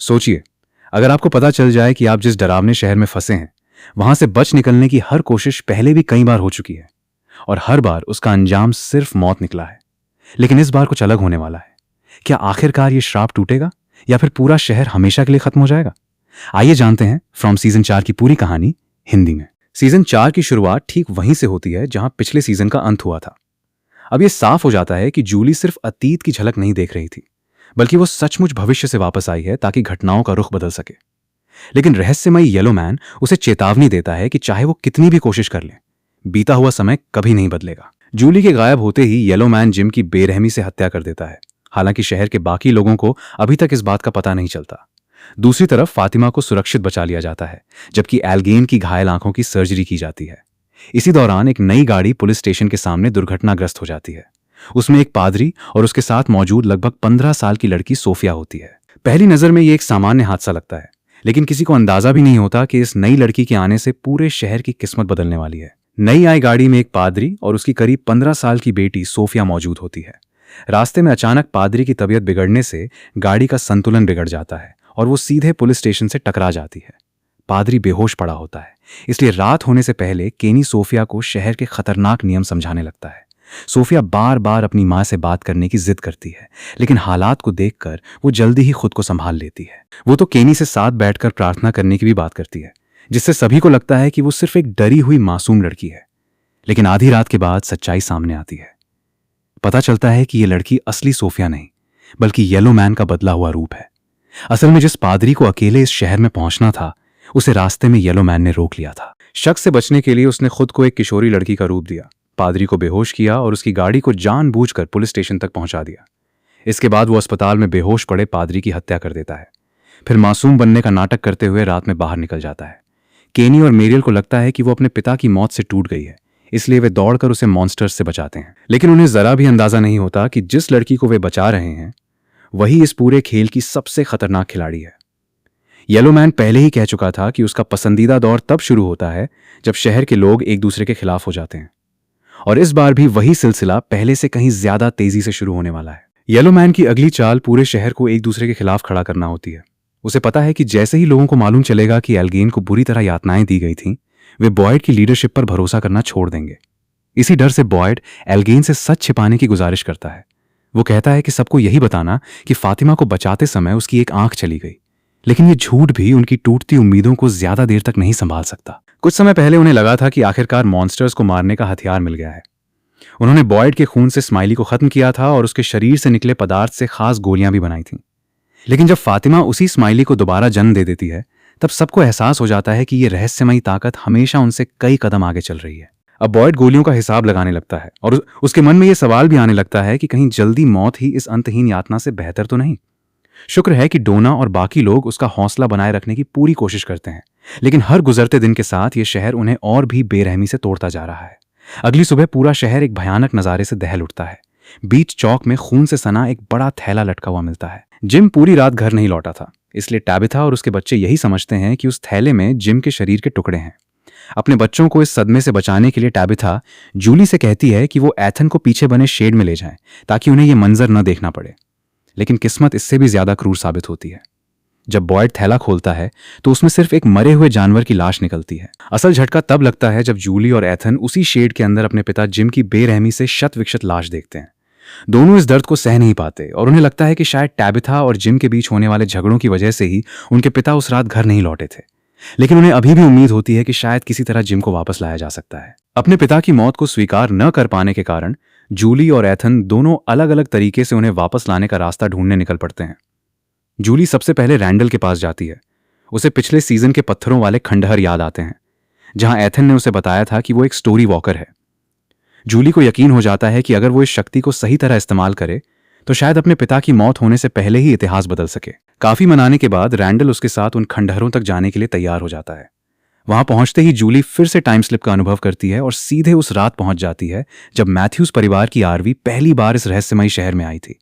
सोचिए, अगर आपको पता चल जाए कि आप जिस डरावने शहर में फंसे हैं वहां से बच निकलने की हर कोशिश पहले भी कई बार हो चुकी है और हर बार उसका अंजाम सिर्फ मौत निकला है, लेकिन इस बार कुछ अलग होने वाला है। क्या आखिरकार ये श्राप टूटेगा या फिर पूरा शहर हमेशा के लिए खत्म हो जाएगा? आइए जानते हैं फ्रॉम सीजन 4 की पूरी कहानी हिंदी में। सीजन 4 की शुरुआत ठीक वहीं से होती है जहां पिछले सीजन का अंत हुआ था। अब यह साफ हो जाता है कि जूली सिर्फ अतीत की झलक नहीं देख रही थी, बल्कि वो सचमुच भविष्य से वापस आई है ताकि घटनाओं का रुख बदल सके। लेकिन रहस्यमयी येलो मैन उसे चेतावनी देता है कि चाहे वो कितनी भी कोशिश कर ले, बीता हुआ समय कभी नहीं बदलेगा। जूली के गायब होते ही येलो मैन जिम की बेरहमी से हत्या कर देता है। हालांकि शहर के बाकी लोगों को अभी तक इस बात का पता नहीं चलता। दूसरी तरफ फातिमा को सुरक्षित बचा लिया जाता है, जबकि एल्गेन की घायल आंखों की सर्जरी की जाती है। इसी दौरान एक नई गाड़ी पुलिस स्टेशन के सामने दुर्घटनाग्रस्त हो जाती है। उसमें एक पादरी और उसके साथ मौजूद लगभग 15 साल की लड़की सोफिया होती है। पहली नजर में ये एक सामान्य हादसा लगता है, लेकिन किसी को अंदाजा भी नहीं होता कि इस नई लड़की के आने से पूरे शहर की किस्मत बदलने वाली है। नई आई गाड़ी में एक पादरी और उसकी करीब 15 साल की बेटी सोफिया मौजूद होती है। रास्ते में अचानक पादरी की तबीयत बिगड़ने से गाड़ी का संतुलन बिगड़ जाता है और वो सीधे पुलिस स्टेशन से टकरा जाती है। पादरी बेहोश पड़ा होता है, इसलिए रात होने से पहले केनी सोफिया को शहर के खतरनाक नियम समझाने लगता है। सोफिया बार बार अपनी मां से बात करने की जिद करती है, लेकिन हालात को देखकर वो जल्दी ही खुद को संभाल लेती है। वो तो केनी से साथ बैठकर प्रार्थना करने की भी बात करती है, जिससे सभी को लगता है कि वो सिर्फ एक डरी हुई मासूम लड़की है। लेकिन आधी रात के बाद सच्चाई सामने आती है। पता चलता है कि ये लड़की असली सोफिया नहीं, बल्कि येलो मैन का बदला हुआ रूप है। असल में जिस पादरी को अकेले इस शहर में पहुंचना था, उसे रास्ते में येलो मैन ने रोक लिया था। शक से बचने के लिए उसने खुद को एक किशोरी लड़की का रूप दिया, पादरी को बेहोश किया और उसकी गाड़ी को जानबूझकर पुलिस स्टेशन तक पहुंचा दिया। इसके बाद वो अस्पताल में बेहोश पड़े पादरी की हत्या कर देता है। फिर मासूम बनने का नाटक करते हुए रात में बाहर निकल जाता है। केनी और मेरियल को लगता है कि वो अपने पिता की मौत से टूट गई है, इसलिए वे दौड़कर उसे मॉन्स्टर्स से बचाते हैं। लेकिन उन्हें जरा भी अंदाजा नहीं होता कि जिस लड़की को वे बचा रहे हैं वही इस पूरे खेल की सबसे खतरनाक खिलाड़ी है। येलो मैन पहले ही कह चुका था कि उसका पसंदीदा दौर तब शुरू होता है जब शहर के लोग एक दूसरे के खिलाफ हो जाते हैं, और इस बार भी वही सिलसिला पहले से कहीं ज्यादा तेजी से शुरू होने वाला है। येलो मैन की अगली चाल पूरे शहर को एक दूसरे के खिलाफ खड़ा करना होती है। उसे पता है कि जैसे ही लोगों को मालूम चलेगा कि एल्गेन को बुरी तरह यातनाएं दी गई थीं, वे बॉयड की लीडरशिप पर भरोसा करना छोड़ देंगे। इसी डर से बॉयड एल्गेन से सच छिपाने की गुजारिश करता है। वो कहता है कि सबको यही बताना कि फातिमा को बचाते समय उसकी एक आंख चली गई, लेकिन ये झूठ भी उनकी टूटती उम्मीदों को ज्यादा देर तक नहीं संभाल सकता। कुछ समय पहले उन्हें लगा था कि आखिरकार मॉन्स्टर्स को मारने का हथियार मिल गया है। उन्होंने बॉयड के खून से स्माइली को खत्म किया था और उसके शरीर से निकले पदार्थ से खास गोलियां भी बनाई थीं। लेकिन जब फातिमा उसी स्माइली को दोबारा जन्म दे देती है, तब सबको एहसास हो जाता है कि ये रहस्यमयी ताकत हमेशा उनसे कई कदम आगे चल रही है। अब बॉयड गोलियों का हिसाब लगाने लगता है और उसके मन में यह सवाल भी आने लगता है कि कहीं जल्दी मौत ही इस अंतहीन यातना से बेहतर तो नहीं। शुक्र है कि डोना और बाकी लोग उसका हौसला बनाए रखने की पूरी कोशिश करते हैं, लेकिन हर गुजरते दिन के साथ ये शहर उन्हें और भी बेरहमी से तोड़ता जा रहा है। अगली सुबह पूरा शहर एक भयानक नजारे से दहल उठता है। बीच चौक में खून से सना एक बड़ा थैला लटका हुआ मिलता है। जिम पूरी रात घर नहीं लौटा था, इसलिए टैबिथा और उसके बच्चे यही समझते हैं कि उस थैले में जिम के शरीर के टुकड़े हैं। अपने बच्चों को इस सदमे से बचाने के लिए टैबिथा जूली से कहती है कि वो एथन को पीछे बने शेड में ले जाएं, ताकि उन्हें यह मंजर न देखना पड़े। लेकिन किस्मत इससे भी ज्यादा क्रूर साबित होती है। जब बॉयड थैला खोलता है तो उसमें सिर्फ एक मरे हुए जानवर की लाश निकलती है। असल झटका तब लगता है जब जूली और एथन उसी शेड के अंदर अपने पिता जिम की बेरहमी से शत विक्षत लाश देखते हैं। दोनों इस दर्द को सह नहीं पाते और उन्हें लगता है कि शायद टैबिथा और जिम के बीच होने वाले झगड़ों की वजह से ही उनके पिता उस रात घर नहीं लौटे थे। लेकिन उन्हें अभी भी उम्मीद होती है कि शायद किसी तरह जिम को वापस लाया जा सकता है। अपने पिता की मौत को स्वीकार न कर पाने के कारण जूली और एथन दोनों अलग अलग तरीके से उन्हें वापस लाने का रास्ता ढूंढने निकल पड़ते हैं। जूली सबसे पहले रैंडल के पास जाती है। उसे पिछले सीजन के पत्थरों वाले खंडहर याद आते हैं, जहां एथन ने उसे बताया था कि वो एक स्टोरी वॉकर है। जूली को यकीन हो जाता है कि अगर वो इस शक्ति को सही तरह इस्तेमाल करे तो शायद अपने पिता की मौत होने से पहले ही इतिहास बदल सके। काफी मनाने के बाद रैंडल उसके साथ उन खंडहरों तक जाने के लिए तैयार हो जाता है। वहां पहुंचते ही जूली फिर से टाइम स्लिप का अनुभव करती है और सीधे उस रात पहुंच जाती है जब मैथ्यूज परिवार की आरवी पहली बार इस रहस्यमयी शहर में आई थी।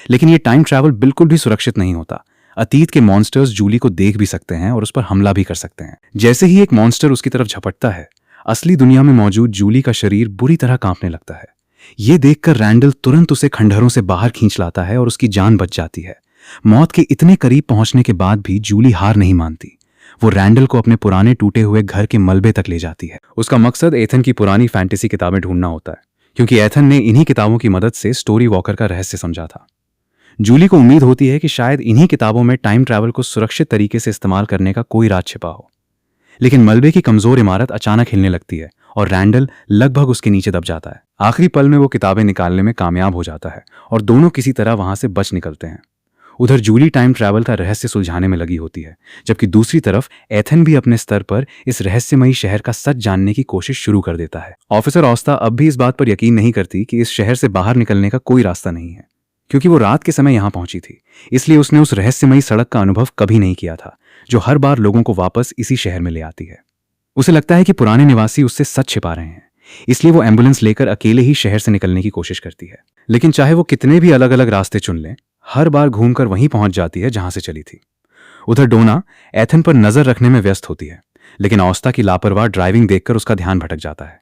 लेकिन ये टाइम ट्रैवल बिल्कुल भी सुरक्षित नहीं होता। अतीत के मॉन्स्टर्स जूली को देख भी सकते हैं और उस पर हमला भी कर सकते हैं। जैसे ही एक मॉन्स्टर उसकी तरफ झपटता है, असली दुनिया में मौजूद जूली का शरीर बुरी तरह कांपने लगता है। ये देखकर रैंडल तुरंत उसे खंडहरों से बाहर खींच लाता है और उसकी जान बच जाती है। मौत के इतने करीब पहुंचने के बाद भी जूली हार नहीं मानती। वो रैंडल को अपने पुराने टूटे हुए घर के मलबे तक ले जाती है। उसका मकसद एथन की पुरानी फैंटेसी किताबें ढूंढना होता है, क्योंकि एथन ने इन्हीं किताबों की मदद से स्टोरी वॉकर का रहस्य समझा था। जूली को उम्मीद होती है कि शायद इन्हीं किताबों में टाइम ट्रैवल को सुरक्षित तरीके से इस्तेमाल करने का कोई राज छिपा हो। लेकिन मलबे की कमजोर इमारत अचानक हिलने लगती है और रैंडल लगभग उसके नीचे दब जाता है। आखिरी पल में वो किताबें निकालने में कामयाब हो जाता है और दोनों किसी तरह वहां से बच निकलते हैं। उधर जूली टाइम ट्रैवल का रहस्य सुलझाने में लगी होती है, जबकि दूसरी तरफ एथन भी अपने स्तर पर इस रहस्यमयी शहर का सच जानने की कोशिश शुरू कर देता है। ऑफिसर ऑस्ता अब भी इस बात पर यकीन नहीं करती कि इस शहर से बाहर निकलने का कोई रास्ता नहीं है, क्योंकि वो रात के समय यहां पहुंची थी। इसलिए उसने उस रहस्यमयी सड़क का अनुभव कभी नहीं किया था, जो हर बार लोगों को वापस इसी शहर में ले आती है। उसे लगता है कि पुराने निवासी उससे सच छिपा रहे हैं, इसलिए वो एम्बुलेंस लेकर अकेले ही शहर से निकलने की कोशिश करती है। लेकिन चाहे वो कितने भी अलग अलग रास्ते चुन ले, हर बार घूमकर वहीं पहुंच जाती है जहां से चली थी। उधर डोना एथन पर नजर रखने में व्यस्त होती है, लेकिन ऑस्ता की लापरवाह ड्राइविंग देखकर उसका ध्यान भटक जाता है।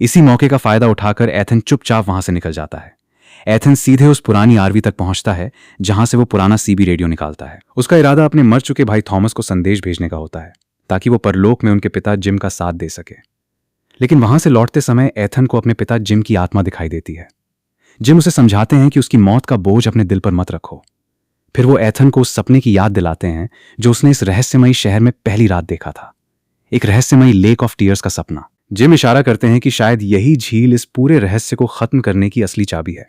इसी मौके का फायदा उठाकर एथन चुपचाप वहां से निकल जाता है। एथन सीधे उस पुरानी आरवी तक पहुंचता है जहां से वो पुराना सीबी रेडियो निकालता है। उसका इरादा अपने मर चुके भाई थॉमस को संदेश भेजने का होता है, ताकि वो परलोक में उनके पिता जिम का साथ दे सके। लेकिन वहां से लौटते समय एथन को अपने पिता जिम की आत्मा दिखाई देती है। जिम उसे समझाते हैं कि उसकी मौत का बोझ अपने दिल पर मत रखो। फिर वो एथन को उस सपने की याद दिलाते हैं जो उसने इस रहस्यमयी शहर में पहली रात देखा था, एक रहस्यमयी लेक ऑफ टीयर्स का सपना। जिम इशारा करते हैं कि शायद यही झील इस पूरे रहस्य को खत्म करने की असली चाबी है।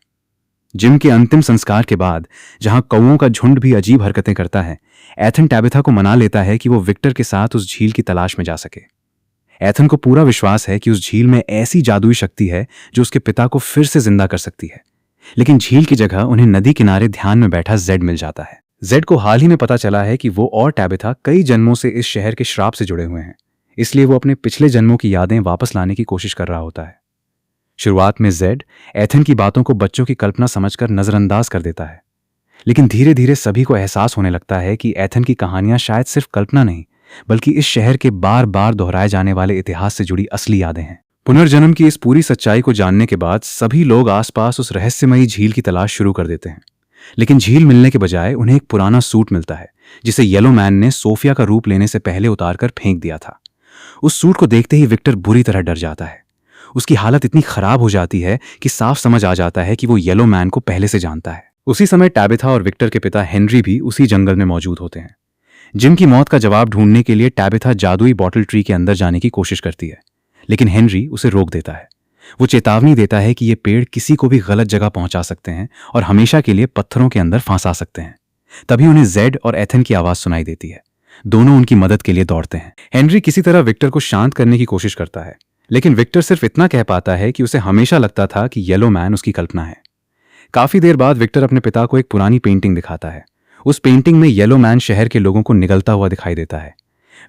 जिम के अंतिम संस्कार के बाद, जहां कौओं का झुंड भी अजीब हरकतें करता है, एथन टैबिथा को मना लेता है कि वो विक्टर के साथ उस झील की तलाश में जा सके। एथन को पूरा विश्वास है कि उस झील में ऐसी जादुई शक्ति है जो उसके पिता को फिर से जिंदा कर सकती है। लेकिन झील की जगह उन्हें नदी किनारे ध्यान में बैठा जेड मिल जाता है। जेड को हाल ही में पता चला है कि वो और टैबिथा कई जन्मों से इस शहर के श्राप से जुड़े हुए हैं, इसलिए वो अपने पिछले जन्मों की यादें वापस लाने की कोशिश कर रहा होता है। शुरुआत में जेड एथन की बातों को बच्चों की कल्पना समझकर नजरअंदाज कर देता है, लेकिन धीरे धीरे सभी को एहसास होने लगता है कि एथन की कहानियां शायद सिर्फ कल्पना नहीं, बल्कि इस शहर के बार बार दोहराए जाने वाले इतिहास से जुड़ी असली यादें हैं। पुनर्जन्म की इस पूरी सच्चाई को जानने के बाद सभी लोग आसपास उस रहस्यमयी झील की तलाश शुरू कर देते हैं। लेकिन झील मिलने के बजाय उन्हें एक पुराना सूट मिलता है, जिसे येलो मैन ने सोफिया का रूप लेने से पहले उतारकर फेंक दिया था। उस सूट को देखते ही विक्टर बुरी तरह डर जाता है। उसकी हालत इतनी खराब हो जाती है कि साफ समझ आ जाता है कि वो येलो मैन को पहले से जानता है। उसी समय टैबिथा और विक्टर के पिता हेनरी भी उसी जंगल में मौजूद होते हैं। जिम की मौत का जवाब ढूंढने के लिए टैबिथा जादुई बॉटल ट्री के अंदर जाने की कोशिश करती है, लेकिन हेनरी उसे रोक देता है। वो चेतावनी देता है कि ये पेड़ किसी को भी गलत जगह पहुंचा सकते हैं और हमेशा के लिए पत्थरों के अंदर फंसा सकते हैं। तभी उन्हें जेड और एथन की आवाज सुनाई देती है। दोनों उनकी मदद के लिए दौड़ते हैं। हेनरी किसी तरह विक्टर को शांत करने की कोशिश करता है, लेकिन विक्टर सिर्फ इतना कह पाता है कि उसे हमेशा लगता था कि येलो मैन उसकी कल्पना है। काफी देर बाद विक्टर अपने पिता को एक पुरानी पेंटिंग दिखाता है। उस पेंटिंग में येलो मैन शहर के लोगों को निगलता हुआ दिखाई देता है।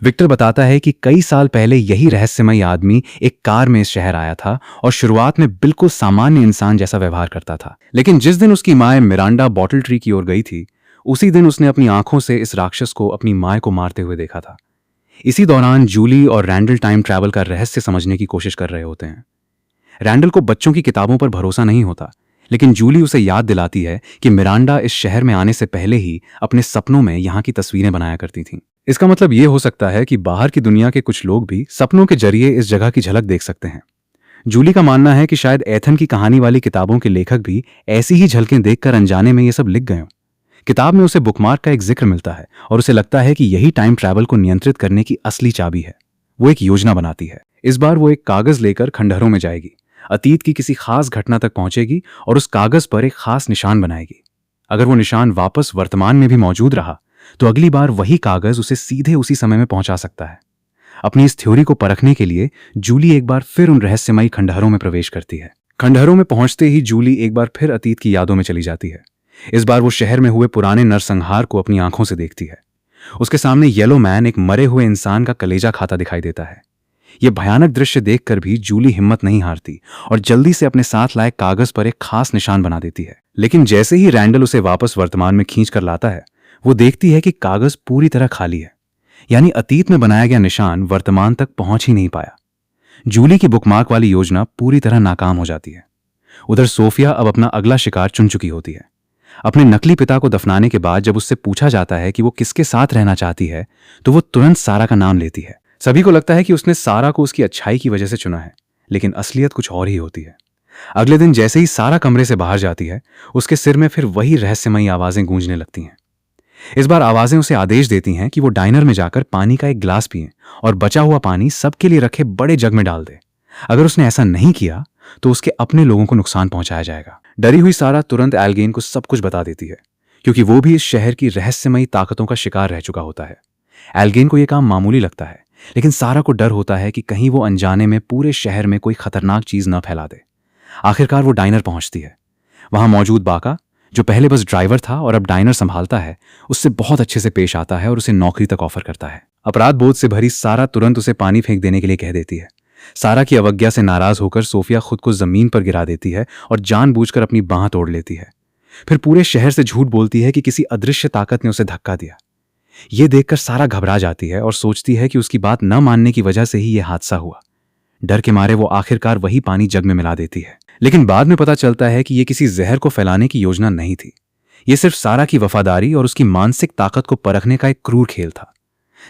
विक्टर बताता है कि कई साल पहले यही रहस्यमयी आदमी एक कार में इस शहर आया था और शुरुआत में बिल्कुल सामान्य इंसान जैसा व्यवहार करता था। लेकिन जिस दिन उसकी माँ मिरांडा बॉटल ट्री की ओर गई थी, उसी दिन उसने अपनी आंखों से इस राक्षस को अपनी माँ को मारते हुए देखा था। इसी दौरान जूली और रैंडल टाइम ट्रैवल का रहस्य समझने की कोशिश कर रहे होते हैं। रैंडल को बच्चों की किताबों पर भरोसा नहीं होता, लेकिन जूली उसे याद दिलाती है कि मिरांडा इस शहर में आने से पहले ही अपने सपनों में यहाँ की तस्वीरें बनाया करती थीं। इसका मतलब ये हो सकता है कि बाहर की दुनिया के कुछ लोग भी सपनों के जरिए इस जगह की झलक देख सकते हैं। जूली का मानना है कि शायद एथन की कहानी वाली किताबों के लेखक भी ऐसी ही झलकें देखकर अनजाने में ये सब लिख गए हों। किताब में उसे बुकमार्क का एक जिक्र मिलता है और उसे लगता है कि यही टाइम ट्रैवल को नियंत्रित करने की असली चाबी है। वो एक योजना बनाती है। इस बार वो एक कागज लेकर खंडहरों में जाएगी, अतीत की किसी खास घटना तक पहुंचेगी और उस कागज पर एक खास निशान बनाएगी। अगर वो निशान वापस वर्तमान में भी मौजूद रहा, तो अगली बार वही कागज उसे सीधे उसी समय में पहुंचा सकता है। अपनी इस थ्योरी को परखने के लिए जूली एक बार फिर उन रहस्यमयी खंडहरों में प्रवेश करती है। खंडहरों में पहुंचते ही जूली एक बार फिर अतीत की यादों में चली जाती है। इस बार वो शहर में हुए पुराने नरसंहार को अपनी आंखों से देखती है। उसके सामने येलो मैन एक मरे हुए इंसान का कलेजा खाता दिखाई देता है। यह भयानक दृश्य देखकर भी जूली हिम्मत नहीं हारती और जल्दी से अपने साथ लाए कागज पर एक खास निशान बना देती है। लेकिन जैसे ही रैंडल उसे वापस वर्तमान में खींच कर लाता है, वो देखती है कि कागज पूरी तरह खाली है, यानी अतीत में बनाया गया निशान वर्तमान तक पहुंच ही नहीं पाया। जूली की बुकमार्क वाली योजना पूरी तरह नाकाम हो जाती है। उधर सोफिया अब अपना अगला शिकार चुन चुकी होती है। अपने नकली पिता को दफनाने के बाद जब उससे पूछा जाता है कि वो किसके साथ रहना चाहती है, तो वो तुरंत सारा का नाम लेती है। सभी को लगता है कि उसने सारा को उसकी अच्छाई की वजह से चुना है, लेकिन असलियत कुछ और ही होती है। अगले दिन जैसे ही सारा कमरे से बाहर जाती है, उसके सिर में फिर वही रहस्यमयी आवाजें गूंजने लगती हैं। इस बार आवाजें उसे आदेश देती हैं कि वो डाइनर में जाकर पानी का एक ग्लास पिए और बचा हुआ पानी सबके लिए रखे बड़े जग में डाल दे। अगर उसने ऐसा नहीं किया तो उसके अपने लोगों को नुकसान पहुंचाया जाएगा। डरी हुई सारा तुरंत एल्गेन को सब कुछ बता देती है, क्योंकि वो भी इस शहर की रहस्यमयी ताकतों का शिकार रह चुका होता है। एल्गेन को यह काम मामूली लगता है, लेकिन सारा को डर होता है कि कहीं वो अनजाने में पूरे शहर में कोई खतरनाक चीज न फैला दे। आखिरकार वो डाइनर पहुंचती है। वहां मौजूद बाका, जो पहले बस ड्राइवर था और अब डाइनर संभालता है, उससे बहुत अच्छे से पेश आता है और उसे नौकरी तक ऑफर करता है। अपराध बोध से भरी सारा तुरंत उसे पानी फेंक देने के लिए कह देती है। सारा की अवज्ञा से नाराज होकर सोफिया खुद को जमीन पर गिरा देती है और जानबूझकर अपनी बांह तोड़ लेती है। फिर पूरे शहर से झूठ बोलती है कि किसी अदृश्य ताकत ने उसे धक्का दिया। ये देखकर सारा घबरा जाती है और सोचती है कि उसकी बात न मानने की वजह से ही यह हादसा हुआ। डर के मारे वो आखिरकार वही पानी जग में मिला देती है, लेकिन बाद में पता चलता है कि यह किसी जहर को फैलाने की योजना नहीं थी। यह सिर्फ सारा की वफादारी और उसकी मानसिक ताकत को परखने का एक क्रूर खेल था।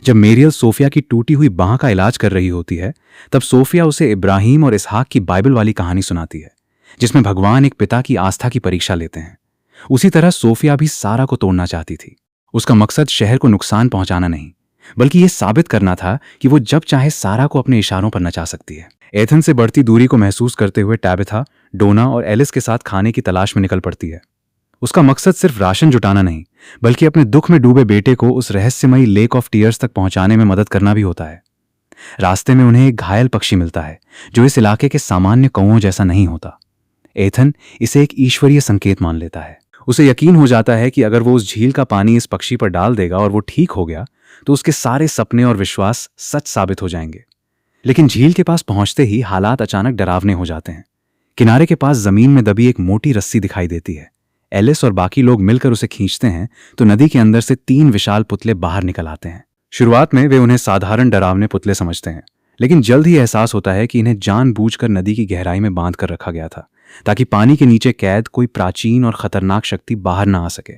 जब मेरियल सोफिया की टूटी हुई बांह का इलाज कर रही होती है, तब सोफिया उसे इब्राहिम और इसहाक की बाइबल वाली कहानी सुनाती है, जिसमें भगवान एक पिता की आस्था की परीक्षा लेते हैं। उसी तरह सोफिया भी सारा को तोड़ना चाहती थी। उसका मकसद शहर को नुकसान पहुंचाना नहीं, बल्कि यह साबित करना था कि वो जब चाहे सारा को अपने इशारों पर नचा सकती है। एथन से बढ़ती दूरी को महसूस करते हुए टैबिथा, डोना और एलिस के साथ खाने की तलाश में निकल पड़ती है। उसका मकसद सिर्फ राशन जुटाना नहीं, बल्कि अपने दुख में डूबे बेटे को उस रहस्यमयी लेक ऑफ टीयर्स तक पहुंचाने में मदद करना भी होता है। रास्ते में उन्हें एक घायल पक्षी मिलता है, जो इस इलाके के सामान्य कौओं जैसा नहीं होता। एथन इसे एक ईश्वरीय संकेत मान लेता है। उसे यकीन हो जाता है कि अगर वो उस झील का पानी इस पक्षी पर डाल देगा और वो ठीक हो गया, तो उसके सारे सपने और विश्वास सच साबित हो जाएंगे। लेकिन झील के पास पहुंचते ही हालात अचानक डरावने हो जाते हैं। किनारे के पास जमीन में दबी एक मोटी रस्सी दिखाई देती है। एलिस और बाकी लोग मिलकर उसे खींचते हैं तो नदी के अंदर से 3 विशाल पुतले बाहर निकल आते हैं। शुरुआत में वे उन्हें साधारण डरावने पुतले समझते हैं, लेकिन जल्द ही एहसास होता है कि इन्हें जानबूझकर नदी की गहराई में बांध कर रखा गया था, ताकि पानी के नीचे कैद कोई प्राचीन और खतरनाक शक्ति बाहर ना आ सके।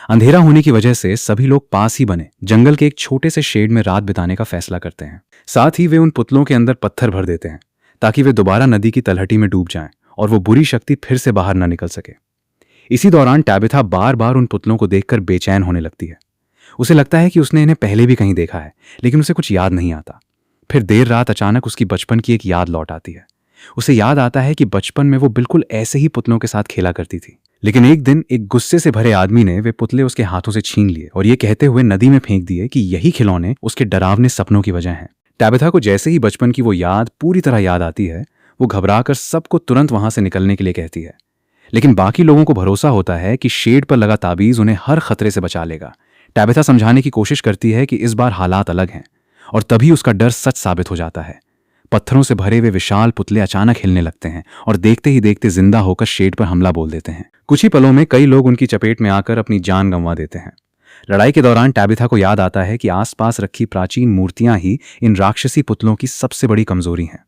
अंधेरा होने की वजह से सभी लोग पास ही बने जंगल के एक छोटे से शेड में रात बिताने का फैसला करते हैं। साथ ही वे उन पुतलों के अंदर पत्थर भर देते हैं, ताकि वे दोबारा नदी की तलहटी में डूब जाएं और वो बुरी शक्ति फिर से बाहर न निकल सके। इसी दौरान टैबिथा बार बार उन पुतलों को देखकर बेचैन होने लगती है। उसे लगता है कि उसने इन्हें पहले भी कहीं देखा है, लेकिन उसे कुछ याद नहीं आता। फिर देर रात अचानक उसकी बचपन की एक याद लौट आती है। उसे याद आता है कि बचपन में वो बिल्कुल ऐसे ही पुतलों के साथ खेला करती थी। लेकिन एक दिन एक गुस्से से भरे आदमी ने वे पुतले उसके हाथों से छीन लिए और ये कहते हुए नदी में फेंक दिए कि यही खिलौने उसके डरावने सपनों की वजह हैं। टैबिथा को जैसे ही बचपन की वो याद पूरी तरह याद आती है, वो घबराकर सबको तुरंत वहां से निकलने के लिए कहती है। लेकिन बाकी लोगों को भरोसा होता है कि शेड पर लगा ताबीज उन्हें हर खतरे से बचा लेगा। टैबिथा समझाने की कोशिश करती है कि इस बार हालात अलग हैं, और तभी उसका डर सच साबित हो जाता है। पत्थरों से भरे वे विशाल पुतले अचानक हिलने लगते हैं और देखते ही देखते जिंदा होकर शेड पर हमला बोल देते हैं। कुछ ही पलों में कई लोग उनकी चपेट में आकर अपनी जान गंवा देते हैं। लड़ाई के दौरान टैबिथा को याद आता है कि आसपास रखी प्राचीन मूर्तियां ही इन राक्षसी पुतलों की सबसे बड़ी कमजोरी हैं।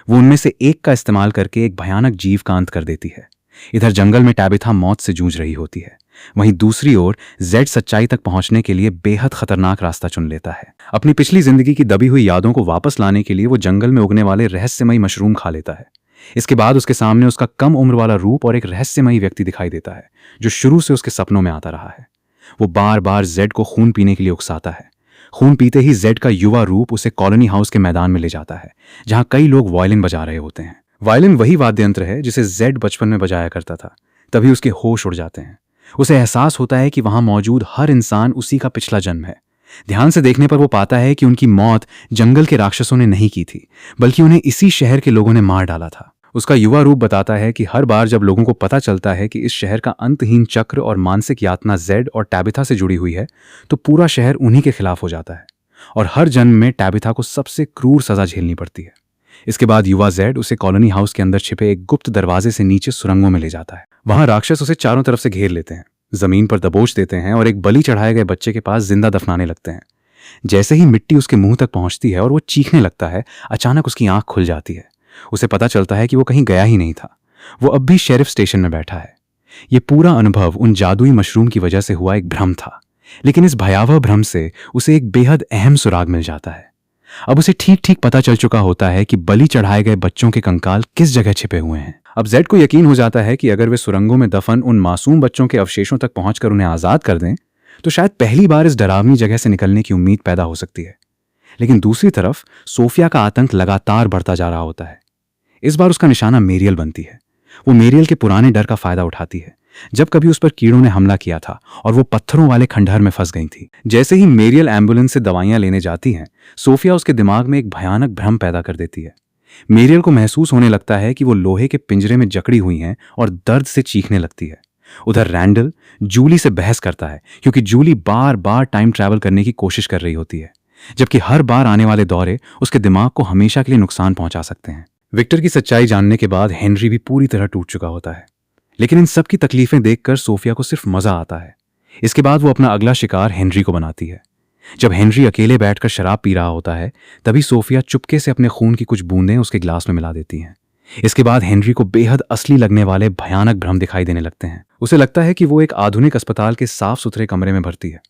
वो उनमें से एक का इस्तेमाल करके एक भयानक जीव का अंत कर देती है। इधर जंगल में टैबिथा मौत से जूझ रही होती है, वहीं दूसरी ओर जेड सच्चाई तक पहुंचने के लिए बेहद खतरनाक रास्ता चुन लेता है। अपनी पिछली जिंदगी की दबी हुई यादों को वापस लाने के लिए वो जंगल में उगने वाले रहस्यमयी मशरूम खा लेता है। इसके बाद उसके सामने उसका कम उम्र वाला रूप और एक रहस्यमयी व्यक्ति दिखाई देता है, जो शुरू से उसके सपनों में आता रहा है। वो बार बार जेड को खून पीने के लिए उकसाता है। खून पीते ही जेड का युवा रूप उसे कॉलोनी हाउस के मैदान में ले जाता है, जहां कई लोग वायलिन बजा रहे होते हैं। वायलिन वही वाद्य यंत्र है जिसे जेड बचपन में बजाया करता था। तभी उसके होश उड़ जाते हैं। उसे एहसास होता है कि वहां मौजूद हर इंसान उसी का पिछला जन्म है। ध्यान से देखने पर वो पाता है कि उनकी मौत जंगल के राक्षसों ने नहीं की थी, बल्कि उन्हें इसी शहर के लोगों ने मार डाला था। उसका युवा रूप बताता है कि हर बार जब लोगों को पता चलता है कि इस शहर का अंतहीन चक्र और मानसिक यातना जेड और टैबिथा से जुड़ी हुई है, तो पूरा शहर उन्हीं के खिलाफ हो जाता है और हर जन्म में टैबिथा को सबसे क्रूर सजा झेलनी पड़ती है। इसके बाद युवा जेड उसे कॉलोनी हाउस के अंदर छिपे एक गुप्त दरवाजे से नीचे सुरंगों में ले जाता है। वहां राक्षस उसे चारों तरफ से घेर लेते हैं, जमीन पर दबोच देते हैं और एक बलि चढ़ाए गए बच्चे के पास जिंदा दफनाने लगते हैं। जैसे ही मिट्टी उसके मुंह तक पहुंचती है और वो चीखने लगता है, अचानक उसकी आंख खुल जाती है। उसे पता चलता है कि वो कहीं गया ही नहीं था, वो अब भी शेरिफ स्टेशन में बैठा है। ये पूरा अनुभव उन जादुई मशरूम की वजह से हुआ एक भ्रम था, लेकिन इस भयावह भ्रम से उसे एक बेहद अहम सुराग मिल जाता है। अब उसे ठीक ठीक पता चल चुका होता है कि बलि चढ़ाए गए बच्चों के कंकाल किस जगह छिपे हुए हैं। अब जेड को यकीन हो जाता है कि अगर वे सुरंगों में दफन उन मासूम बच्चों के अवशेषों तक पहुंचकर उन्हें आजाद कर दें तो शायद पहली बार इस डरावनी जगह से निकलने की उम्मीद पैदा हो सकती है। लेकिन दूसरी तरफ सोफिया का आतंक लगातार बढ़ता जा रहा होता है। इस बार उसका निशाना मेरियल बनती है। वो मेरियल के पुराने डर का फायदा उठाती है, जब कभी उस पर कीड़ों ने हमला किया था और वो पत्थरों वाले खंडहर में फंस गई थी। जैसे ही मेरियल एम्बुलेंस से दवाइयां लेने जाती हैं, सोफिया उसके दिमाग में एक भयानक भ्रम पैदा कर देती है। मेरियल को महसूस होने लगता है कि वो लोहे के पिंजरे में जकड़ी हुई हैं और दर्द से चीखने लगती है। उधर रैंडल जूली से बहस करता है, क्योंकि जूली बार बार टाइम ट्रैवल करने की कोशिश कर रही होती है, जबकि हर बार आने वाले दौरे उसके दिमाग को हमेशा के लिए नुकसान पहुंचा सकते हैं। विक्टर की सच्चाई जानने के बाद हेनरी भी पूरी तरह टूट चुका होता है, लेकिन इन सब की तकलीफें देखकर सोफिया को सिर्फ मजा आता है। इसके बाद वो अपना अगला शिकार हेनरी को बनाती है। जब हेनरी अकेले बैठकर शराब पी रहा होता है, तभी सोफिया चुपके से अपने खून की कुछ बूंदें उसके ग्लास में मिला देती हैं। इसके बाद हेनरी को बेहद असली लगने वाले भयानक भ्रम दिखाई देने लगते हैं। उसे लगता है कि वो एक आधुनिक अस्पताल के साफ सुथरे कमरे में भर्ती है।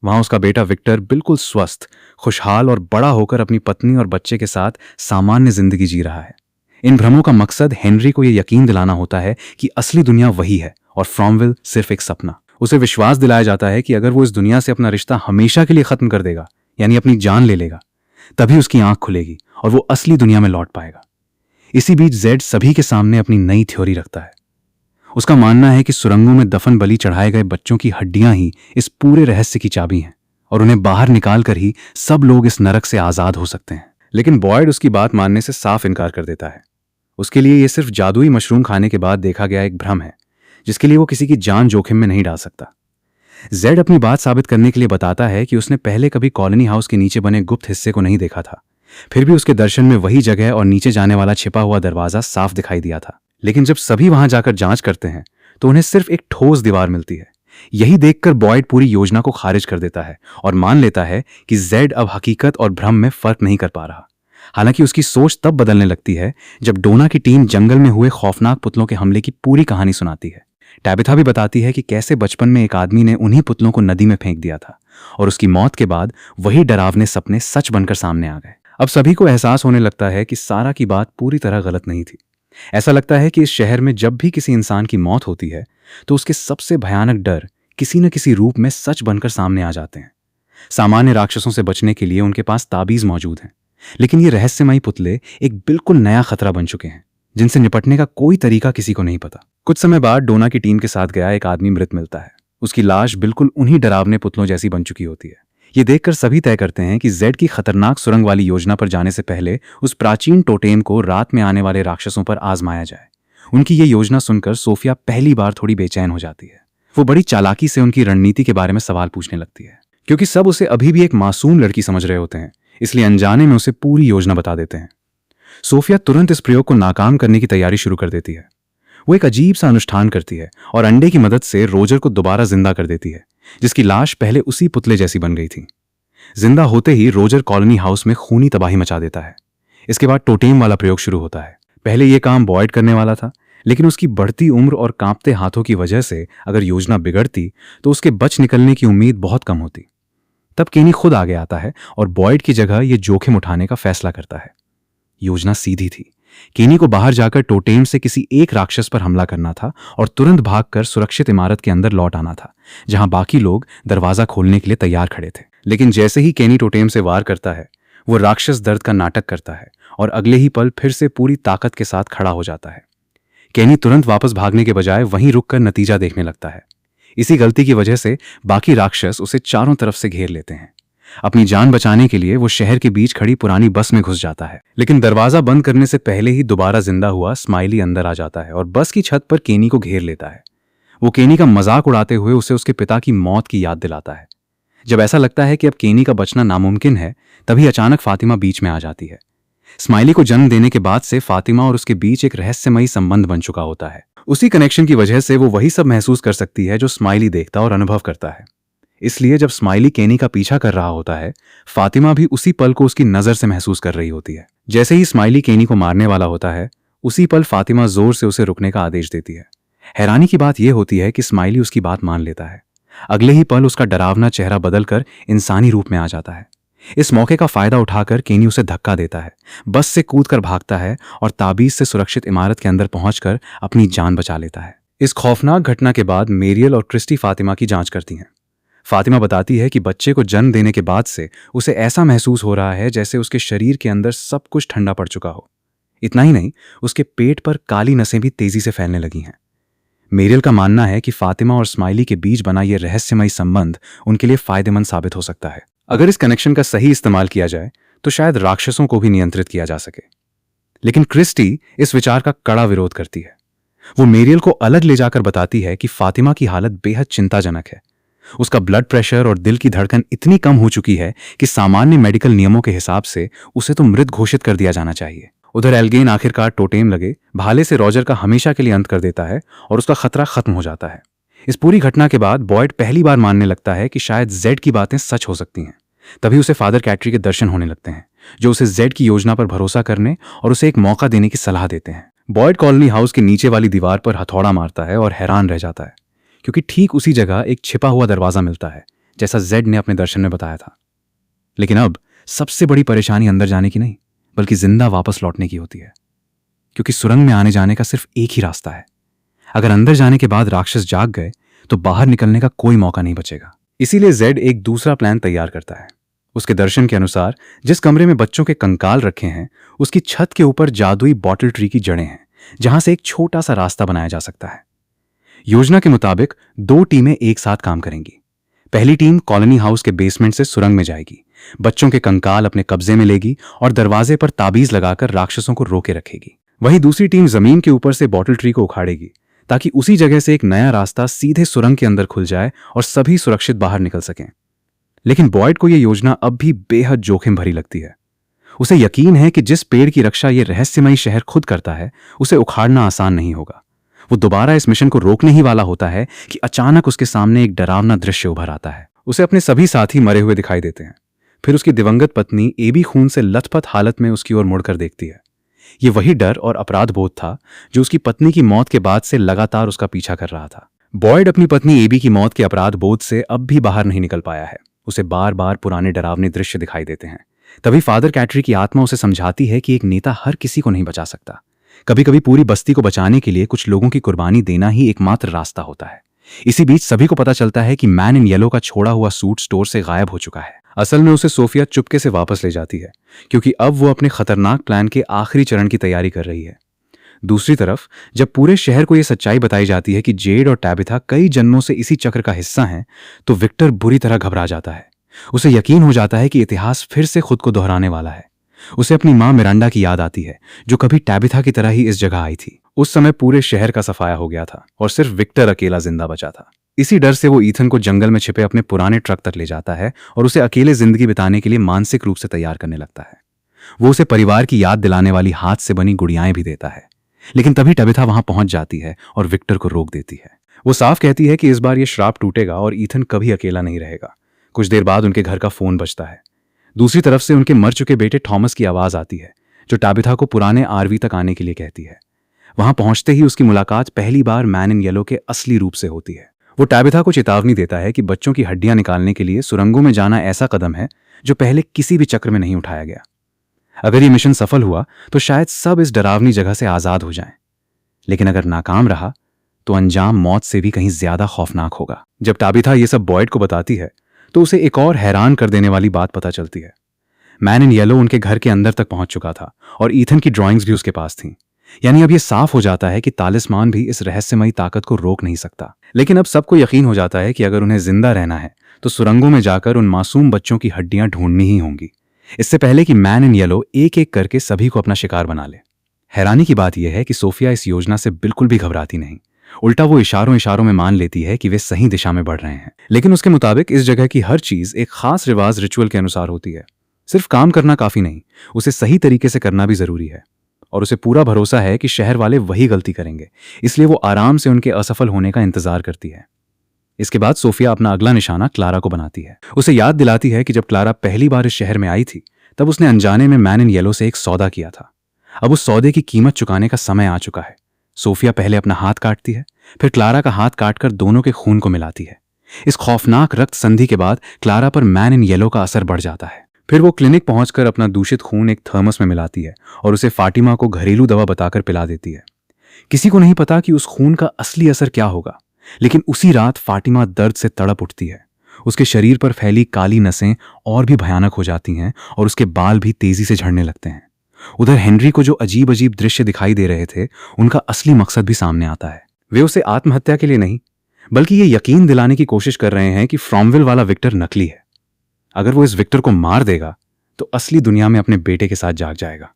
वहां उसका बेटा विक्टर बिल्कुल स्वस्थ, खुशहाल और बड़ा होकर अपनी पत्नी और बच्चे के साथ सामान्य जिंदगी जी रहा है। इन भ्रमों का मकसद हेनरी को यह यकीन दिलाना होता है कि असली दुनिया वही है और फ्रॉमविल सिर्फ एक सपना। उसे विश्वास दिलाया जाता है कि अगर वो इस दुनिया से अपना रिश्ता हमेशा के लिए खत्म कर देगा, यानी अपनी जान ले लेगा, तभी उसकी आंख खुलेगी और वो असली दुनिया में लौट पाएगा। इसी बीच जेड सभी के सामने अपनी नई थ्योरी रखता है। उसका मानना है कि सुरंगों में दफन बलि चढ़ाए गए बच्चों की हड्डियां ही इस पूरे रहस्य की चाबी हैं और उन्हें बाहर निकाल कर ही सब लोग इस नरक से आजाद हो सकते हैं। लेकिन बॉयड उसकी बात मानने से साफ इनकार कर देता है। उसके लिए यह सिर्फ जादुई मशरूम खाने के बाद देखा गया एक भ्रम है, जिसके लिए वो किसी की जान जोखिम में नहीं डाल सकता। जेड अपनी बात साबित करने के लिए बताता है कि उसने पहले कभी कॉलोनी हाउस के नीचे बने गुप्त हिस्से को नहीं देखा था, फिर भी उसके दर्शन में वही जगह और नीचे जाने वाला छिपा हुआ दरवाजा साफ दिखाई दिया था। लेकिन जब सभी वहां जाकर जांच करते हैं तो उन्हें सिर्फ एक ठोस दीवार मिलती है। यही देखकर बॉयड पूरी योजना को खारिज कर देता है और मान लेता है कि जेड अब हकीकत और भ्रम में फर्क नहीं कर पा रहा। हालांकि उसकी सोच तब बदलने लगती है जब डोना की टीम जंगल में हुए खौफनाक पुतलों के हमले की पूरी कहानी सुनाती है। टैबिथा भी बताती है कि कैसे बचपन में एक आदमी ने उन्हीं पुतलों को नदी में फेंक दिया था और उसकी मौत के बाद वही डरावने सपने सच बनकर सामने आ गए। अब सभी को एहसास होने लगता है कि सारा की बात पूरी तरह गलत नहीं थी। ऐसा लगता है कि इस शहर में जब भी किसी इंसान की मौत होती है तो उसके सबसे भयानक डर किसी न किसी रूप में सच बनकर सामने आ जाते हैं। सामान्य राक्षसों से बचने के लिए उनके पास ताबीज मौजूद हैं, लेकिन ये रहस्यमयी पुतले एक बिल्कुल नया खतरा बन चुके हैं, जिनसे निपटने का कोई तरीका किसी को नहीं पता। कुछ समय बाद डोना की टीम के साथ गया एक आदमी मृत मिलता है। उसकी लाश बिल्कुल उन्हीं डरावने पुतलों जैसी बन चुकी होती है। ये देखकर सभी तय करते हैं कि जेड की खतरनाक सुरंग वाली योजना पर जाने से पहले उस प्राचीन टोटेम को रात में आने वाले राक्षसों पर आजमाया जाए। उनकी ये योजना सुनकर सोफिया पहली बार थोड़ी बेचैन हो जाती है। वो बड़ी चालाकी से उनकी रणनीति के बारे में सवाल पूछने लगती है। क्योंकि सब उसे अभी भी एक मासूम लड़की समझ रहे होते हैं, इसलिए अनजाने में उसे पूरी योजना बता देते हैं। सोफिया तुरंत इस प्रयोग को नाकाम करने की तैयारी शुरू कर देती है। वो एक अजीब सा अनुष्ठान करती है और अंडे की मदद से रोजर को दोबारा जिंदा कर देती है, जिसकी लाश पहले उसी पुतले जैसी बन गई थी। जिंदा होते ही रोजर कॉलोनी हाउस में खूनी तबाही मचा देता है। इसके बाद टोटेम वाला प्रयोग शुरू होता है। पहले यह काम बॉयड करने वाला था, लेकिन उसकी बढ़ती उम्र और कांपते हाथों की वजह से अगर योजना बिगड़ती तो उसके बच निकलने की उम्मीद बहुत कम होती। तब केनी खुद आगे आता है और बॉयड की जगह यह जोखिम उठाने का फैसला करता है। योजना सीधी थी। केनी को बाहर जाकर टोटेम से किसी एक राक्षस पर हमला करना था और तुरंत भागकर सुरक्षित इमारत के अंदर लौट आना था, जहां बाकी लोग दरवाजा खोलने के लिए तैयार खड़े थे। लेकिन जैसे ही केनी टोटेम से वार करता है, वो राक्षस दर्द का नाटक करता है और अगले ही पल फिर से पूरी ताकत के साथ खड़ा हो जाता है। केनी तुरंत वापस भागने के बजाय वहीं रुककर नतीजा देखने लगता है। इसी गलती की वजह से बाकी राक्षस उसे चारों तरफ से घेर लेते हैं। अपनी जान बचाने के लिए वो शहर के बीच खड़ी पुरानी बस में घुस जाता है, लेकिन दरवाजा बंद करने से पहले ही दोबारा जिंदा हुआ स्माइली अंदर आ जाता है और बस की छत पर केनी को घेर लेता है। वो केनी का मजाक उड़ाते हुए उसे उसके पिता की मौत की याद दिलाता है। जब ऐसा लगता है कि अब केनी का बचना नामुमकिन है, तभी अचानक फातिमा बीच में आ जाती है। स्माइली को जन्म देने के बाद से फातिमा और उसके बीच एक रहस्यमयी संबंध बन चुका होता है। उसी कनेक्शन की वजह से वो वही सब महसूस कर सकती है जो स्माइली देखता और अनुभव करता है। इसलिए जब स्माइली केनी का पीछा कर रहा होता है, फातिमा भी उसी पल को उसकी नजर से महसूस कर रही होती है। जैसे ही स्माइली केनी को मारने वाला होता है, उसी पल फातिमा जोर से उसे रुकने का आदेश देती है। हैरानी की बात यह होती है कि स्माइली उसकी बात मान लेता है। अगले ही पल उसका डरावना चेहरा बदलकर इंसानी रूप में आ जाता है। इस मौके का फायदा उठाकर केनी उसे धक्का देता है, बस से कूदकर भागता है और ताबीज से सुरक्षित इमारत के अंदर पहुंचकर अपनी जान बचा लेता है। इस खौफनाक घटना के बाद मेरियल और क्रिस्टी फातिमा की जांच करती हैं। फातिमा बताती है कि बच्चे को जन्म देने के बाद से उसे ऐसा महसूस हो रहा है जैसे उसके शरीर के अंदर सब कुछ ठंडा पड़ चुका हो। इतना ही नहीं, उसके पेट पर काली नसें भी तेजी से फैलने लगी हैं। मेरियल का मानना है कि फातिमा और स्माइली के बीच बना यह रहस्यमयी संबंध उनके लिए फायदेमंद साबित हो सकता है। अगर इस कनेक्शन का सही इस्तेमाल किया जाए तो शायद राक्षसों को भी नियंत्रित किया जा सके। लेकिन क्रिस्टी इस विचार का कड़ा विरोध करती है। वो मेरियल को अलग ले जाकर बताती है कि फातिमा की हालत बेहद चिंताजनक है। उसका ब्लड प्रेशर और दिल की धड़कन इतनी कम हो चुकी है कि सामान्य मेडिकल नियमों के हिसाब से उसे तो मृत घोषित कर दिया जाना चाहिए। उधर एल्गेन आखिरकार टोटेम लगे भाले से रॉजर का हमेशा के लिए अंत कर देता है और उसका खतरा खत्म हो जाता है। इस पूरी घटना के बाद बॉयड पहली बार मानने लगता है कि शायद जेड की बातें सच हो सकती हैं। तभी उसे फादर कैटरी के दर्शन होने लगते हैं, जो उसे जेड की योजना पर भरोसा करने और उसे एक मौका देने की सलाह देते हैं। बॉयड कॉलोनी हाउस के नीचे वाली दीवार पर हथौड़ा मारता है और हैरान रह जाता है, क्योंकि ठीक उसी जगह एक छिपा हुआ दरवाजा मिलता है, जैसा जेड ने अपने दर्शन में बताया था। लेकिन अब सबसे बड़ी परेशानी अंदर जाने की नहीं, बल्कि जिंदा वापस लौटने की होती है, क्योंकि सुरंग में आने जाने का सिर्फ एक ही रास्ता है। अगर अंदर जाने के बाद राक्षस जाग गए तो बाहर निकलने का कोई मौका नहीं बचेगा। इसीलिए जेड एक दूसरा प्लान तैयार करता है। उसके दर्शन के अनुसार जिस कमरे में बच्चों के कंकाल रखे हैं, उसकी छत के ऊपर जादुई बॉटल ट्री की जड़ें हैं, जहां से एक छोटा सा रास्ता बनाया जा सकता है। योजना के मुताबिक 2 टीमें एक साथ काम करेंगी। पहली टीम कॉलोनी हाउस के बेसमेंट से सुरंग में जाएगी, बच्चों के कंकाल अपने कब्जे में लेगी और दरवाजे पर ताबीज लगाकर राक्षसों को रोके रखेगी। वहीं दूसरी टीम जमीन के ऊपर से बॉटल ट्री को उखाड़ेगी, ताकि उसी जगह से एक नया रास्ता सीधे सुरंग के अंदर खुल जाए और सभी सुरक्षित बाहर निकल सकें। लेकिन बॉयड को यह योजना अब भी बेहद जोखिम भरी लगती है। उसे यकीन है कि जिस पेड़ की रक्षा यह रहस्यमयी शहर खुद करता है, उसे उखाड़ना आसान नहीं होगा। वो दोबारा इस मिशन को रोकने ही वाला होता है कि अचानक उसके सामने एक डरावना दृश्य उभर आता है। उसे अपने सभी साथी मरे हुए दिखाई देते हैं। फिर उसकी दिवंगत पत्नी एबी खून से लथपथ हालत में उसकी ओर मुड़कर देखती है। ये वही डर और अपराध बोध था जो उसकी पत्नी की मौत के बाद से लगातार उसका पीछा कर रहा था। बॉयड अपनी पत्नी एबी की मौत के अपराध बोध से अब भी बाहर नहीं निकल पाया है। उसे बार बार पुराने डरावने दृश्य दिखाई देते हैं। तभी फादर कैटरी की आत्मा उसे समझाती है कि एक नेता हर किसी को नहीं बचा सकता। कभी कभी पूरी बस्ती को बचाने के लिए कुछ लोगों की कुर्बानी देना ही एकमात्र रास्ता होता है। इसी बीच सभी को पता चलता है कि मैन इन येलो का छोड़ा हुआ सूट स्टोर से गायब हो चुका है। असल में उसे सोफिया चुपके से वापस ले जाती है, क्योंकि अब वो अपने खतरनाक प्लान के आखिरी चरण की तैयारी कर रही है। दूसरी तरफ जब पूरे शहर को यह सच्चाई बताई जाती है कि जेड और टैबिथा कई जन्मों से इसी चक्र का हिस्सा हैं, तो विक्टर बुरी तरह घबरा जाता है। उसे यकीन हो जाता है कि इतिहास फिर से खुद को दोहराने वाला है। उसे अपनी मां मिरांडा की याद आती है, जो कभी टैबिथा की तरह ही इस जगह आई थी। उस समय पूरे शहर का सफाया हो गया था और सिर्फ विक्टर अकेला जिंदा बचा था। इसी डर से वो ईथन को जंगल में छिपे अपने पुराने ट्रक तक ले जाता है और उसे अकेले जिंदगी बिताने के लिए मानसिक रूप से तैयार करने लगता है। वो उसे परिवार की याद दिलाने वाली हाथ से बनी गुड़ियाएं भी देता है। लेकिन तभी टबिथा वहां पहुंच जाती है और विक्टर को रोक देती है। वो साफ कहती है कि इस बार ये श्राप टूटेगा और ईथन कभी अकेला नहीं रहेगा। कुछ देर बाद उनके घर का फोन बजता है। दूसरी तरफ से उनके मर चुके बेटे थॉमस की आवाज आती है, जो टबिथा को पुराने आरवी तक आने के लिए कहती है। वहां पहुंचते ही उसकी मुलाकात पहली बार मैन इन येलो के असली रूप से होती है। वो टबिथा को चेतावनी देता है कि बच्चों की हड्डियां निकालने के लिए सुरंगों में जाना ऐसा कदम है जो पहले किसी भी चक्र में नहीं उठाया गया। अगर ये मिशन सफल हुआ तो शायद सब इस डरावनी जगह से आजाद हो जाएं, लेकिन अगर नाकाम रहा तो अंजाम मौत से भी कहीं ज्यादा खौफनाक होगा। जब टबिथा ये सब बॉयड को बताती है तो उसे एक और हैरान कर देने वाली बात पता चलती है। मैन इन येलो उनके घर के अंदर तक पहुंच चुका था और ईथन की ड्राइंग्स भी उसके पास थीं। यानी अब यह साफ हो जाता है कि तालिस्मान भी इस रहस्यमयी ताकत को रोक नहीं सकता। लेकिन अब सबको यकीन हो जाता है कि अगर उन्हें जिंदा रहना है तो सुरंगों में जाकर उन मासूम बच्चों की हड्डियां ढूंढनी ही होंगी, इससे पहले कि मैन इन येलो एक एक करके सभी को अपना शिकार बना ले। हैरानी की बात यह है कि सोफिया इस योजना से बिल्कुल भी घबराती नहीं। उल्टा वो इशारों इशारों में मान लेती है कि वे सही दिशा में बढ़ रहे हैं। लेकिन उसके मुताबिक इस जगह की हर चीज एक खास रिवाज रिचुअल के अनुसार होती है। सिर्फ काम करना काफी नहीं, उसे सही तरीके से करना भी जरूरी है। और उसे पूरा भरोसा है कि शहर वाले वही गलती करेंगे, इसलिए वो आराम से उनके असफल होने का इंतजार करती है। इसके बाद सोफिया अपना अगला निशाना क्लारा को बनाती है। उसे याद दिलाती है कि जब क्लारा पहली बार इस शहर में आई थी तब उसने अनजाने में मैन इन येलो से एक सौदा किया था। अब उस सौदे की कीमत चुकाने का समय आ चुका है। सोफिया पहले अपना हाथ काटती है, फिर क्लारा का हाथ काटकर दोनों के खून को मिलाती है। इस खौफनाक रक्त संधि के बाद क्लारा पर मैन इन येलो का असर बढ़ जाता है। फिर वो क्लिनिक पहुंचकर अपना दूषित खून एक थर्मस में मिलाती है और उसे फातिमा को घरेलू दवा बताकर पिला देती है। किसी को नहीं पता कि उस खून का असली असर क्या होगा, लेकिन उसी रात फातिमा दर्द से तड़प उठती है। उसके शरीर पर फैली काली नसें और भी भयानक हो जाती हैं और उसके बाल भी तेजी से झड़ने लगते हैं। उधर हेनरी को जो अजीब अजीब दृश्य दिखाई दे रहे थे, उनका असली मकसद भी सामने आता है। वे उसे आत्महत्या के लिए नहीं, बल्कि ये यकीन दिलाने की कोशिश कर रहे हैं कि फ्रॉमवेल वाला विक्टर नकली है। अगर वो इस विक्टर को मार देगा तो असली दुनिया में अपने बेटे के साथ जाग जाएगा।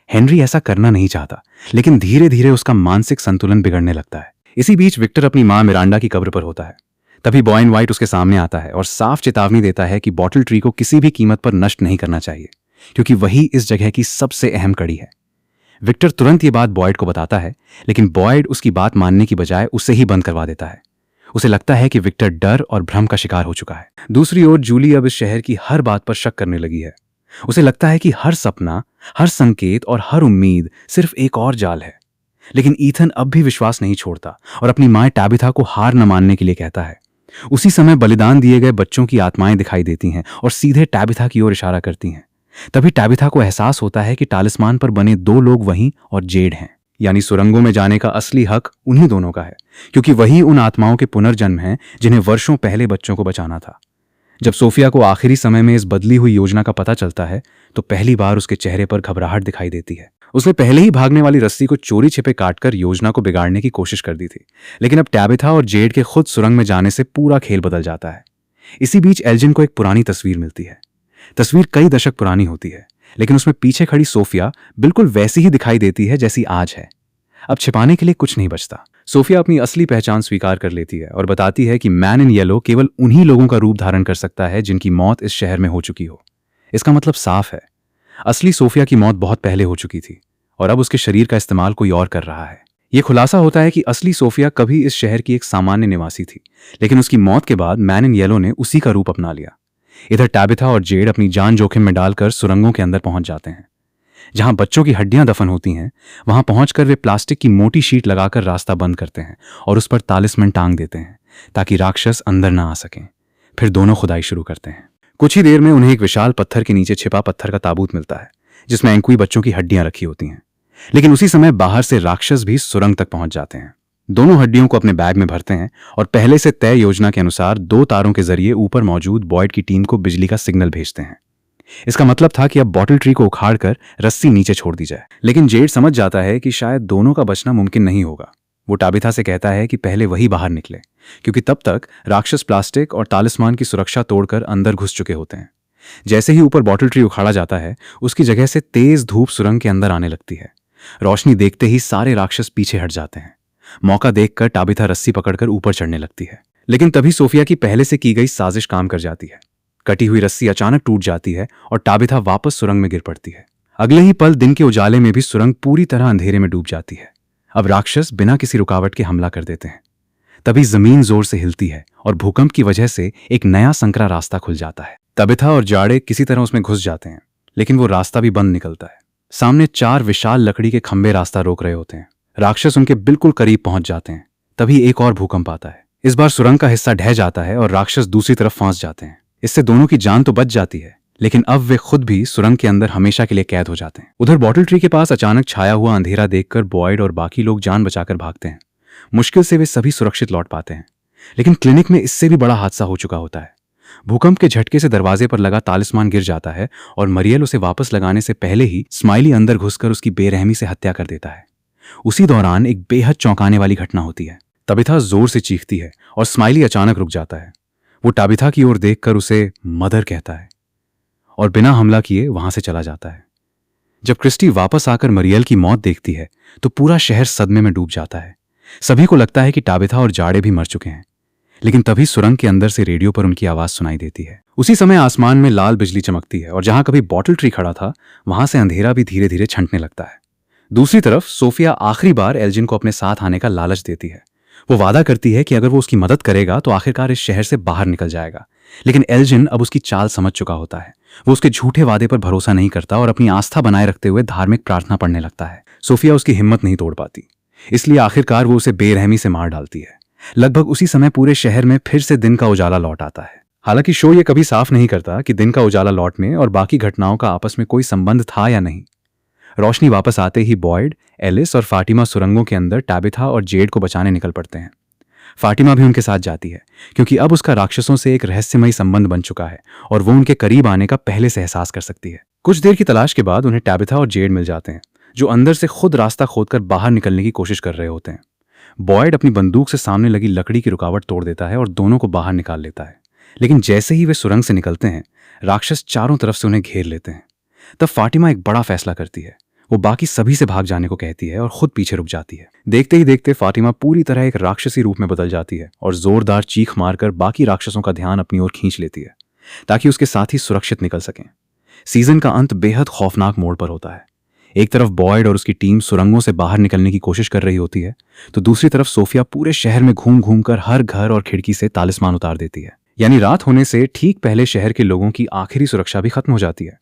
हेनरी ऐसा करना नहीं चाहता, लेकिन धीरे धीरे उसका मानसिक संतुलन बिगड़ने लगता है। इसी बीच विक्टर अपनी मां मिरांडा की कब्र पर होता है। तभी बॉय इन व्हाइट उसके सामने आता है और साफ चेतावनी देता है कि बॉटल ट्री को किसी भी कीमत पर नष्ट नहीं करना चाहिए, क्योंकि वही इस जगह की सबसे अहम कड़ी है। विक्टर तुरंत ये बात बॉयड को बताता है, लेकिन बॉयड उसकी बात मानने की बजाय उसे ही बंद करवा देता है। उसे लगता है कि विक्टर डर और भ्रम का शिकार हो चुका है। दूसरी ओर जूली अब इस शहर की हर बात पर शक करने लगी है। उसे लगता है कि हर सपना, हर संकेत और हर उम्मीद सिर्फ एक और जाल है। लेकिन ईथन अब भी विश्वास नहीं छोड़ता और अपनी मां टैबिथा को हार न मानने के लिए कहता है। उसी समय बलिदान दिए गए बच्चों की आत्माएं दिखाई देती हैं और सीधे टैबिथा की ओर इशारा करती हैं। तभी टैबिथा को एहसास होता है कि टालिस्मान पर बने दो लोग वहीं और जेड हैं, यानी सुरंगों में जाने का असली हक उन्हीं दोनों का है, क्योंकि वही उन आत्माओं के पुनर्जन्म हैं जिन्हें वर्षों पहले बच्चों को बचाना था। जब सोफिया को आखिरी समय में इस बदली हुई योजना का पता चलता है तो पहली बार उसके चेहरे पर घबराहट दिखाई देती है। उसने पहले ही भागने वाली रस्सी को चोरी छिपे काटकर योजना को बिगाड़ने की कोशिश कर दी थी, लेकिन अब टैबिथा और जेड के खुद सुरंग में जाने से पूरा खेल बदल जाता है। इसी बीच एल्जिन को एक पुरानी तस्वीर मिलती है। तस्वीर कई दशक पुरानी होती है, लेकिन उसमें पीछे खड़ी सोफिया बिल्कुल वैसी ही दिखाई देती है जैसी आज है। अब छिपाने के लिए कुछ नहीं बचता। सोफिया अपनी असली पहचान स्वीकार कर लेती है और बताती है कि मैन इन येलो केवल उन्हीं लोगों का रूप धारण कर सकता है जिनकी मौत इस शहर में हो चुकी हो। इसका मतलब साफ है, असली सोफिया की मौत बहुत पहले हो चुकी थी और अब उसके शरीर का इस्तेमाल कोई और कर रहा है। यह खुलासा होता है कि असली सोफिया कभी इस शहर की एक सामान्य निवासी थी, लेकिन उसकी मौत के बाद मैन इन येलो ने उसी का रूप अपना लिया। इधर टैबिथा और जेड अपनी जान जोखिम में डालकर सुरंगों के अंदर पहुंच जाते हैं। जहां बच्चों की हड्डियां दफन होती हैं, वहां पहुंचकर वे प्लास्टिक की मोटी शीट लगाकर रास्ता बंद करते हैं और उस पर तालिस्मन टांग देते हैं ताकि राक्षस अंदर ना आ सकें। फिर दोनों खुदाई शुरू करते हैं। कुछ ही देर में उन्हें एक विशाल पत्थर के नीचे छिपा पत्थर का ताबूत मिलता है जिसमें एंकुई बच्चों की हड्डियां रखी होती हैं। लेकिन उसी समय बाहर से राक्षस भी सुरंग तक पहुंच जाते हैं। दोनों हड्डियों को अपने बैग में भरते हैं और पहले से तय योजना के अनुसार 2 तारों के जरिए ऊपर मौजूद बॉयड की टीम को बिजली का सिग्नल भेजते हैं। इसका मतलब था कि अब बॉटल ट्री को उखाड़कर रस्सी नीचे छोड़ दी जाए, लेकिन जेड समझ जाता है कि शायद दोनों का बचना मुमकिन नहीं होगा। वो टैबिथा से कहता है कि पहले वही बाहर निकले, क्योंकि तब तक राक्षस प्लास्टिक और तालिस्मान की सुरक्षा तोड़कर अंदर घुस चुके होते हैं। जैसे ही ऊपर बॉटल ट्री उखाड़ा जाता है, उसकी जगह से तेज धूप सुरंग के अंदर आने लगती है। रोशनी देखते ही सारे राक्षस पीछे हट जाते हैं। मौका देखकर टैबिथा रस्सी पकड़कर ऊपर चढ़ने लगती है, लेकिन तभी सोफिया की पहले से की गई साजिश काम कर जाती है। कटी हुई रस्सी अचानक टूट जाती है और टैबिथा वापस सुरंग में गिर पड़ती है। अगले ही पल दिन के उजाले में भी सुरंग पूरी तरह अंधेरे में डूब जाती है। अब राक्षस बिना किसी रुकावट के हमला कर देते हैं। तभी जमीन जोर से हिलती है और भूकंप की वजह से एक नया संकरा रास्ता खुल जाता है। टैबिथा और जाड़े किसी तरह उसमें घुस जाते हैं, लेकिन वो रास्ता भी बंद निकलता है। सामने 4 विशाल लकड़ी के खंभे रास्ता रोक रहे होते हैं। राक्षस उनके बिल्कुल करीब पहुंच जाते हैं। तभी एक और भूकंप आता है। इस बार सुरंग का हिस्सा ढह जाता है और राक्षस दूसरी तरफ फंस जाते हैं। इससे दोनों की जान तो बच जाती है, लेकिन अब वे खुद भी सुरंग के अंदर हमेशा के लिए कैद हो जाते हैं। उधर बॉटल ट्री के पास अचानक छाया हुआ अंधेरा देखकर बॉयड और बाकी लोग जान बचाकर भागते हैं। मुश्किल से वे सभी सुरक्षित लौट पाते हैं, लेकिन क्लिनिक में इससे भी बड़ा हादसा हो चुका होता है। भूकंप के झटके से दरवाजे पर लगा तालिस्मान गिर जाता है और मरियल उसे वापस लगाने से पहले ही स्माइली अंदर घुसकर उसकी बेरहमी से हत्या कर देता है। उसी दौरान एक बेहद चौंकाने वाली घटना होती है। टैबिथा जोर से चीखती है और स्माइली अचानक रुक जाता है। वो टैबिथा की ओर देखकर उसे मदर कहता है और बिना हमला किए वहां से चला जाता है। जब क्रिस्टी वापस आकर मरियल की मौत देखती है तो पूरा शहर सदमे में डूब जाता है। सभी को लगता है कि टैबिथा और जाड़े भी मर चुके हैं, लेकिन तभी सुरंग के अंदर से रेडियो पर उनकी आवाज सुनाई देती है। उसी समय आसमान में लाल बिजली चमकती है और जहां कभी बॉटल ट्री खड़ा था वहां से अंधेरा भी धीरे धीरे छंटने लगता है। दूसरी तरफ सोफिया आखिरी बार एल्जिन को अपने साथ आने का लालच देती है। वो वादा करती है कि अगर वो उसकी मदद करेगा तो आखिरकार इस शहर से बाहर निकल जाएगा, लेकिन एल्जिन अब उसकी चाल समझ चुका होता है। वो उसके झूठे वादे पर भरोसा नहीं करता और अपनी आस्था बनाए रखते हुए धार्मिक प्रार्थना पढ़ने लगता है। सोफिया उसकी हिम्मत नहीं तोड़ पाती, इसलिए आखिरकार वो उसे बेरहमी से मार डालती है। लगभग उसी समय पूरे शहर में फिर से दिन का उजाला लौट आता है। हालांकि शो ये कभी साफ नहीं करता कि दिन का उजाला लौटने और बाकी घटनाओं का आपस में कोई संबंध था या नहीं। रोशनी वापस आते ही बॉयड, एलिस और फातिमा सुरंगों के अंदर टैबिथा और जेड को बचाने निकल पड़ते हैं। फातिमा भी उनके साथ जाती है क्योंकि अब उसका राक्षसों से एक रहस्यमयी संबंध बन चुका है और वो उनके करीब आने का पहले से एहसास कर सकती है। कुछ देर की तलाश के बाद उन्हें टैबिथा और जेड मिल जाते हैं, जो अंदर से खुद रास्ता खोदकर बाहर निकलने की कोशिश कर रहे होते हैं। बॉयड अपनी बंदूक से सामने लगी लकड़ी की रुकावट तोड़ देता है और दोनों को बाहर निकाल लेता है। लेकिन जैसे ही वे सुरंग से निकलते हैं, राक्षस चारों तरफ से उन्हें घेर लेते हैं। तब फातिमा एक बड़ा फैसला करती है। वो बाकी सभी से भाग जाने को कहती है और खुद पीछे रुक जाती है। देखते ही देखते फातिमा पूरी तरह एक राक्षसी रूप में बदल जाती है और जोरदार चीख मारकर बाकी राक्षसों का ध्यान अपनी ओर खींच लेती है ताकि उसके साथी सुरक्षित निकल सकें। सीजन का अंत बेहद खौफनाक मोड़ पर होता है। एक तरफ बॉयड और उसकी टीम सुरंगों से बाहर निकलने की कोशिश कर रही होती है, तो दूसरी तरफ सोफिया पूरे शहर में घूम घूम कर हर घर और खिड़की से तालिस्मान उतार देती है। यानी रात होने से ठीक पहले शहर के लोगों की आखिरी सुरक्षा भी खत्म हो जाती है।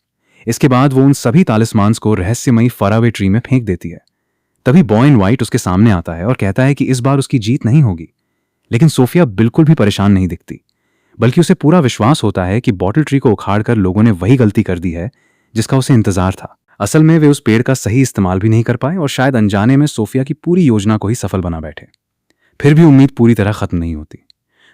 इसके बाद वो उन सभी तालिस्मान्स को रहस्यमयी फरावे ट्री में फेंक देती है। तभी बॉय इन व्हाइट उसके सामने आता है और कहता है कि इस बार उसकी जीत नहीं होगी। लेकिन सोफिया बिल्कुल भी परेशान नहीं दिखती, बल्कि उसे पूरा विश्वास होता है कि बॉटल ट्री को उखाड़कर लोगों ने वही गलती कर दी है जिसका उसे इंतजार था। असल में वे उस पेड़ का सही इस्तेमाल भी नहीं कर पाए और शायद अनजाने में सोफिया की पूरी योजना को ही सफल बना बैठे। फिर भी उम्मीद पूरी तरह खत्म नहीं होती।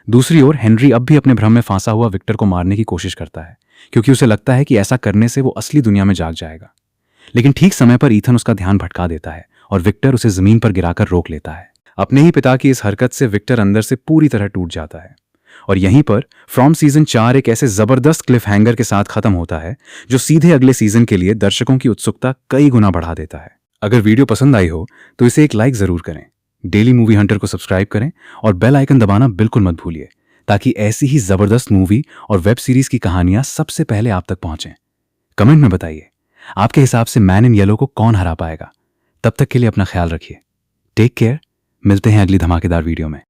दूसरी ओर हेनरी अब भी अपने भ्रम में फंसा हुआ विक्टर को मारने की कोशिश करता है, क्योंकि उसे लगता है कि ऐसा करने से वो असली दुनिया में जाग जाएगा। लेकिन ठीक समय पर ईथन उसका ध्यान भटका देता है और विक्टर उसे जमीन पर गिराकर रोक लेता है। अपने ही पिता की इस हरकत से विक्टर अंदर से पूरी तरह टूट जाता है। और यहीं पर फ्रॉम सीजन 4 एक ऐसे जबरदस्त क्लिफ हैंगर के साथ खत्म होता है जो सीधे अगले सीजन के लिए दर्शकों की उत्सुकता कई गुना बढ़ा देता है। अगर वीडियो पसंद आई हो तो इसे एक लाइक जरूर करें, डेली मूवी हंटर को सब्सक्राइब करें और बेल आइकन दबाना बिल्कुल मत भूलिए, ताकि ऐसी ही जबरदस्त मूवी और वेब सीरीज की कहानियां सबसे पहले आप तक पहुंचें। कमेंट में बताइए आपके हिसाब से मैन इन येलो को कौन हरा पाएगा। तब तक के लिए अपना ख्याल रखिए। Take care. मिलते हैं अगली धमाकेदार वीडियो में।